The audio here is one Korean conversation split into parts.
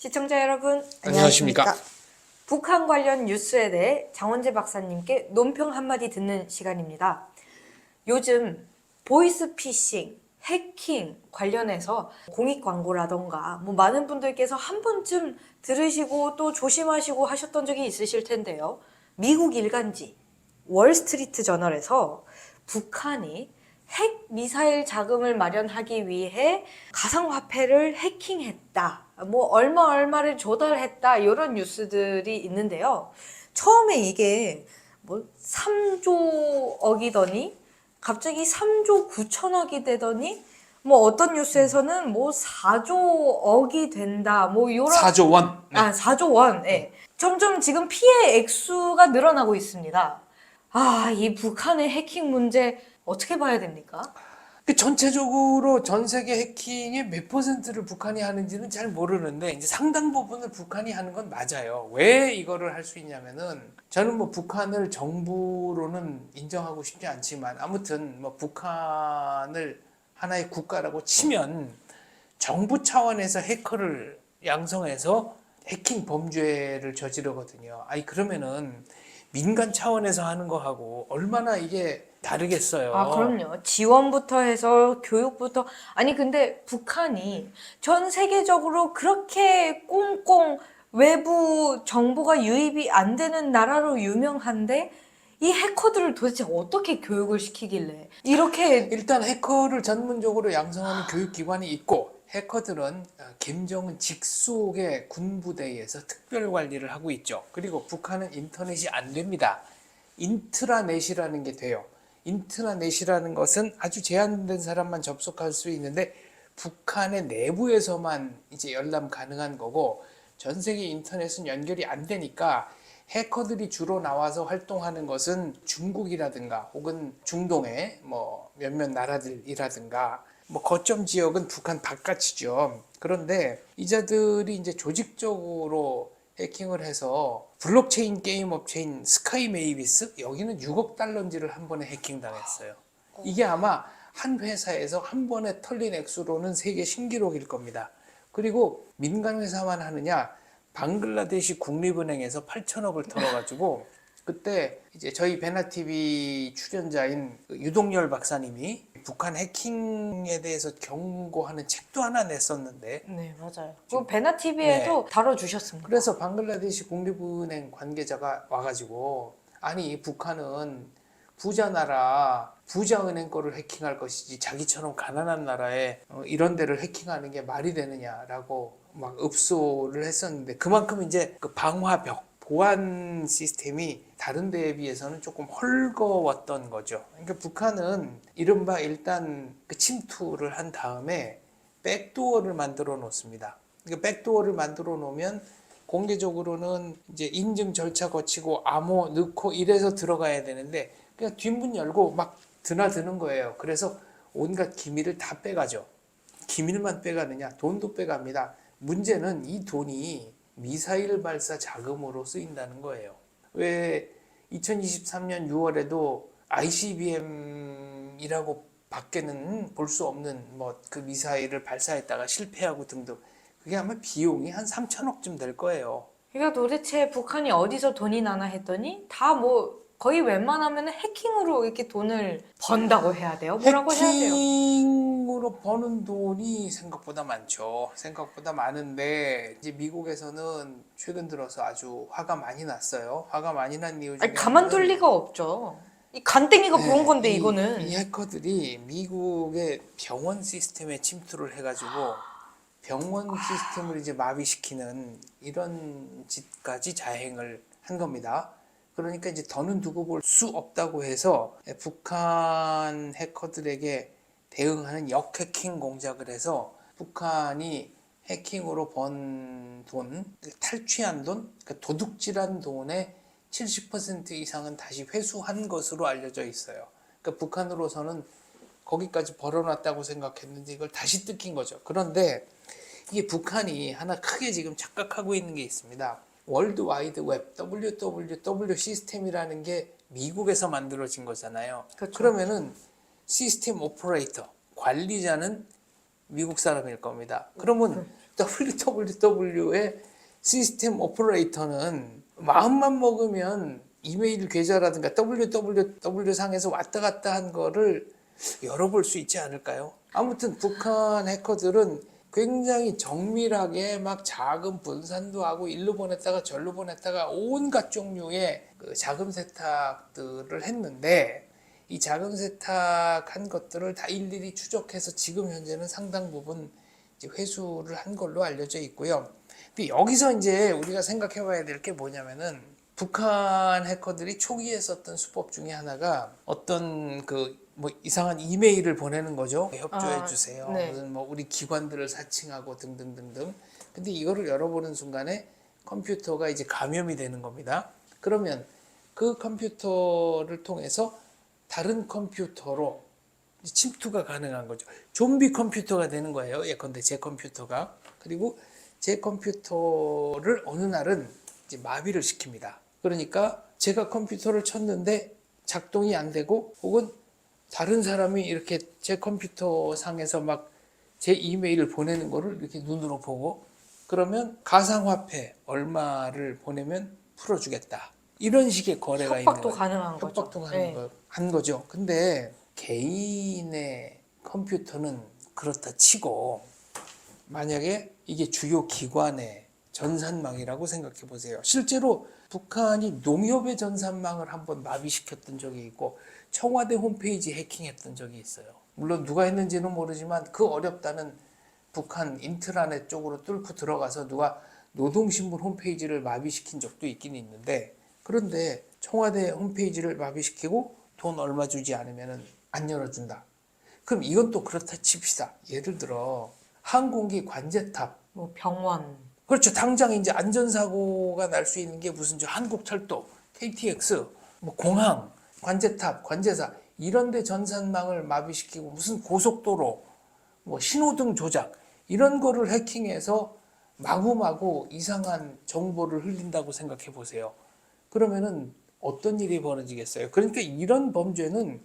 시청자 여러분, 안녕하십니까? 북한 관련 뉴스에 대해 장원재 박사님께 논평 한마디 듣는 시간입니다. 요즘 보이스피싱, 해킹 관련해서 공익 광고라던가 많은 분들께서 한 번쯤 들으시고 또 조심하시고 하셨던 적이 있으실 텐데요. 미국 일간지 월스트리트 저널에서 북한이 핵 미사일 자금을 마련하기 위해 가상화폐를 해킹했다. 얼마를 조달했다. 이런 뉴스들이 있는데요. 처음에 이게 3조억이더니 갑자기 3조 9천억이 되더니 어떤 뉴스에서는 4조억이 된다. 요런 4조 원. 네. 4조 원. 네. 점점 지금 피해 액수가 늘어나고 있습니다. 이 북한의 해킹 문제 어떻게 봐야 됩니까? 전체적으로 전 세계 해킹의 몇 퍼센트를 북한이 하는지는 잘 모르는데 이제 상당 부분을 북한이 하는 건 맞아요. 왜 이거를 할 수 있냐면은 저는 북한을 정부로는 인정하고 싶지 않지만 아무튼 북한을 하나의 국가라고 치면 정부 차원에서 해커를 양성해서 해킹 범죄를 저지르거든요. 그러면은 민간 차원에서 하는 거하고 얼마나 이게 다르겠어요. 그럼요. 지원부터 해서 교육부터. 근데 북한이 전 세계적으로 그렇게 꽁꽁 외부 정보가 유입이 안 되는 나라로 유명한데 이 해커들을 도대체 어떻게 교육을 시키길래 이렇게. 일단 해커를 전문적으로 양성하는 교육기관이 있고 해커들은 김정은 직속의 군부대에서 특별 관리를 하고 있죠. 그리고 북한은 인터넷이 안 됩니다. 인트라넷이라는 게 돼요. 인트라넷이라는 것은 아주 제한된 사람만 접속할 수 있는데 북한의 내부에서만 이제 열람 가능한 거고 전 세계 인터넷은 연결이 안 되니까 해커들이 주로 나와서 활동하는 것은 중국이라든가 혹은 중동의 몇몇 나라들이라든가 거점 지역은 북한 바깥이죠. 그런데 이자들이 이제 조직적으로 해킹을 해서 블록체인 게임 업체인 스카이 메이비스 여기는 6억 달러인지를 한 번에 해킹당했어요. 이게 아마 한 회사에서 한 번에 털린 액수로는 세계 신기록일 겁니다. 그리고 민간 회사만 하느냐? 방글라데시 국립은행에서 8천억을 털어가지고 그때 이제 저희 베나TV 출연자인 유동열 박사님이 북한 해킹에 대해서 경고하는 책도 하나 냈었는데. 네, 맞아요. 그 베나TV에도 다뤄주셨습니다. 그래서 방글라데시 국립은행 관계자가 와가지고 북한은 부자 나라 부자은행 거를 해킹할 것이지 자기처럼 가난한 나라에 이런 데를 해킹하는 게 말이 되느냐라고 막 읍소를 했었는데 그만큼 이제 그 방화벽 보안 시스템이 다른 데에 비해서는 조금 헐거웠던 거죠. 그러니까 북한은 이른바 일단 그 침투를 한 다음에 백도어를 만들어 놓습니다. 그러니까 백도어를 만들어 놓으면 공개적으로는 이제 인증 절차 거치고 암호 넣고 이래서 들어가야 되는데 그냥 뒷문 열고 막 드나드는 거예요. 그래서 온갖 기밀을 다 빼가죠. 기밀만 빼가느냐? 돈도 빼갑니다. 문제는 이 돈이 미사일 발사 자금으로 쓰인다는 거예요. 왜 2023년 6월에도 ICBM이라고 밖에는 볼 수 없는 그 미사일을 발사했다가 실패하고 등등 그게 아마 비용이 한 3천억쯤 될 거예요. 그러니까 도대체 북한이 어디서 돈이 나나 했더니 다 거의 웬만하면 해킹으로 이렇게 돈을 번다고 해야 돼요? 뭐라고 해야 돼요? 해킹으로 버는 돈이 생각보다 많죠. 생각보다 많은데 이제 미국에서는 최근 들어서 아주 화가 많이 났어요. 화가 많이 난 이유 중에 가만둘 리가 없죠. 이 간땡이가 부은 건데 이거는. 이 해커들이 미국의 병원 시스템에 침투를 해가지고 병원 시스템을 이제 마비시키는 이런 짓까지 자행을 한 겁니다. 그러니까 이제 더는 두고 볼 수 없다고 해서 북한 해커들에게 대응하는 역해킹 공작을 해서 북한이 해킹으로 번 돈, 탈취한 돈, 그러니까 도둑질한 돈의 70% 이상은 다시 회수한 것으로 알려져 있어요. 그러니까 북한으로서는 거기까지 벌어놨다고 생각했는데 이걸 다시 뜯긴 거죠. 그런데 이게 북한이 하나 크게 지금 착각하고 있는 게 있습니다. 월드 와이드 웹, WWW 시스템이라는 게 미국에서 만들어진 거잖아요. 그렇죠. 그러면은 시스템 오퍼레이터, 관리자는 미국 사람일 겁니다. 그러면 www의 시스템 오퍼레이터는 마음만 먹으면 이메일 계좌라든가 www 상에서 왔다 갔다 한 거를 열어볼 수 있지 않을까요? 아무튼 북한 해커들은 굉장히 정밀하게 막 자금 분산도 하고 일로 보냈다가 절로 보냈다가 온갖 종류의 그 자금 세탁들을 했는데, 이 자금 세탁한 것들을 다 일일이 추적해서 지금 현재는 상당 부분 이제 회수를 한 걸로 알려져 있고요. 근데 여기서 이제 우리가 생각해 봐야 될 게 뭐냐면은, 북한 해커들이 초기에 썼던 수법 중에 하나가 어떤 그 뭐 이상한 이메일을 보내는 거죠. 협조해 주세요. 네. 무슨 뭐 우리 기관들을 사칭하고 등등등등. 근데 이거를 열어보는 순간에 컴퓨터가 이제 감염이 되는 겁니다. 그러면 그 컴퓨터를 통해서 다른 컴퓨터로 침투가 가능한 거죠. 좀비 컴퓨터가 되는 거예요. 예컨대 제 컴퓨터가. 그리고 제 컴퓨터를 어느 날은 이제 마비를 시킵니다. 그러니까 제가 컴퓨터를 쳤는데 작동이 안 되고, 혹은 다른 사람이 이렇게 제 컴퓨터 상에서 막 제 이메일을 보내는 거를 이렇게 눈으로 보고, 그러면 가상화폐 얼마를 보내면 풀어주겠다. 이런 식의 거래가 있는 협박도 거예요. 가능한 거죠. 협박도 가능한 네. 한 거죠. 근데 개인의 컴퓨터는 그렇다 치고, 만약에 이게 주요 기관의 전산망이라고 생각해 보세요. 실제로 북한이 농협의 전산망을 한번 마비시켰던 적이 있고, 청와대 홈페이지 해킹했던 적이 있어요. 물론 누가 했는지는 모르지만 그 어렵다는 북한 인트라넷 쪽으로 뚫고 들어가서 누가 노동신문 홈페이지를 마비시킨 적도 있긴 있는데, 그런데 청와대 홈페이지를 마비시키고 돈 얼마 주지 않으면 안 열어준다. 그럼 이건 또 그렇다 칩시다. 예를 들어 항공기 관제탑, 뭐 병원. 그렇죠. 당장 이제 안전사고가 날 수 있는 게 무슨 저 한국철도, KTX, 뭐 공항, 관제탑, 관제사 이런 데 전산망을 마비시키고, 무슨 고속도로, 뭐 신호등 조작 이런 거를 해킹해서 마구마구 이상한 정보를 흘린다고 생각해 보세요. 그러면은 어떤 일이 벌어지겠어요? 그러니까 이런 범죄는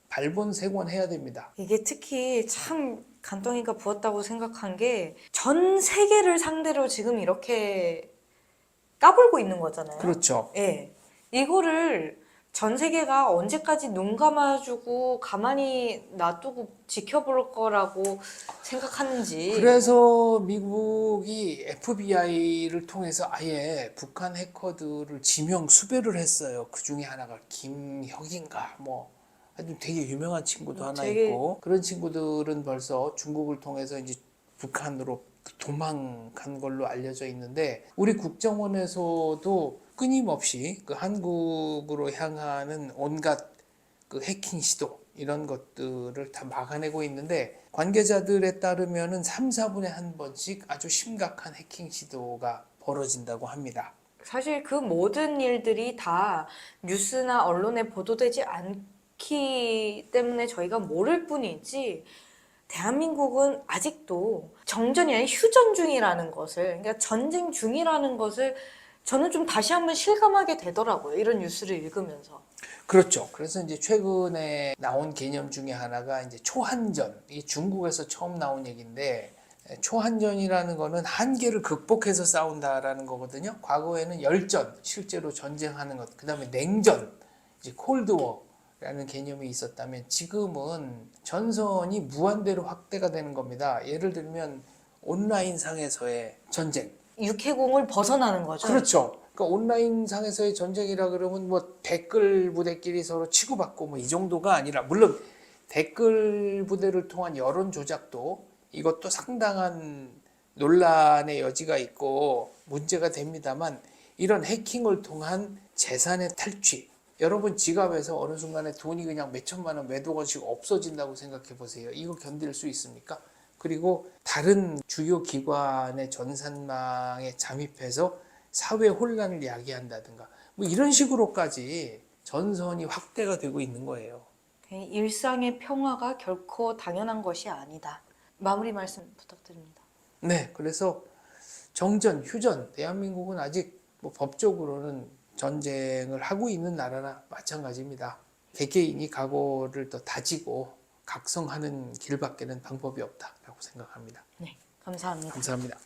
발본색원해야 됩니다. 이게 특히 참 간덩이가 부었다고 생각한 게 전 세계를 상대로 지금 이렇게 까불고 있는 거잖아요. 그렇죠. 예. 이거를 전 세계가 언제까지 눈 감아주고 가만히 놔두고 지켜볼 거라고 생각하는지. 그래서 미국이 FBI를 통해서 아예 북한 해커들을 지명 수배를 했어요. 그 중에 하나가 김혁인가 뭐 아주 되게 유명한 친구도 하나 되게- 있고, 그런 친구들은 벌써 중국을 통해서 이제 북한으로 도망간 걸로 알려져 있는데, 우리 국정원에서도 끊임없이 그 한국으로 향하는 온갖 그 해킹 시도 이런 것들을 다 막아내고 있는데, 관계자들에 따르면은 3, 4분에 한 번씩 아주 심각한 해킹 시도가 벌어진다고 합니다. 사실 그 모든 일들이 다 뉴스나 언론에 보도되지 않기 때문에 저희가 모를 뿐이지, 대한민국은 아직도 정전이 아닌 휴전 중이라는 것을, 그러니까 전쟁 중이라는 것을 저는 좀 다시 한번 실감하게 되더라고요. 이런 뉴스를 읽으면서. 그렇죠. 그래서 이제 최근에 나온 개념 중에 하나가 이제 초한전. 이게 중국에서 처음 나온 얘기인데, 초한전이라는 거는 한계를 극복해서 싸운다라는 거거든요. 과거에는 열전, 실제로 전쟁하는 것, 그 다음에 냉전, 이제 콜드워라는 개념이 있었다면, 지금은 전선이 무한대로 확대가 되는 겁니다. 예를 들면 온라인 상에서의 전쟁. 육해공을 벗어나는 거죠. 그렇죠. 그러니까 온라인 상에서의 전쟁이라 그러면 뭐 댓글 부대끼리 서로 치고받고 뭐 이 정도가 아니라, 물론 댓글 부대를 통한 여론 조작도 이것도 상당한 논란의 여지가 있고 문제가 됩니다만, 이런 해킹을 통한 재산의 탈취, 여러분 지갑에서 어느 순간에 돈이 그냥 몇 천만 원, 몇억 원씩 없어진다고 생각해 보세요. 이거 견딜 수 있습니까? 그리고 다른 주요 기관의 전산망에 잠입해서 사회 혼란을 야기한다든가 뭐 이런 식으로까지 전선이 확대가 되고 있는 거예요. 일상의 평화가 결코 당연한 것이 아니다. 마무리 말씀 부탁드립니다. 네, 그래서 정전, 휴전, 대한민국은 아직 뭐 법적으로는 전쟁을 하고 있는 나라나 마찬가지입니다. 개개인이 각오를 더 다지고 각성하는 길밖에는 방법이 없다라고 생각합니다. 네, 감사합니다. 감사합니다.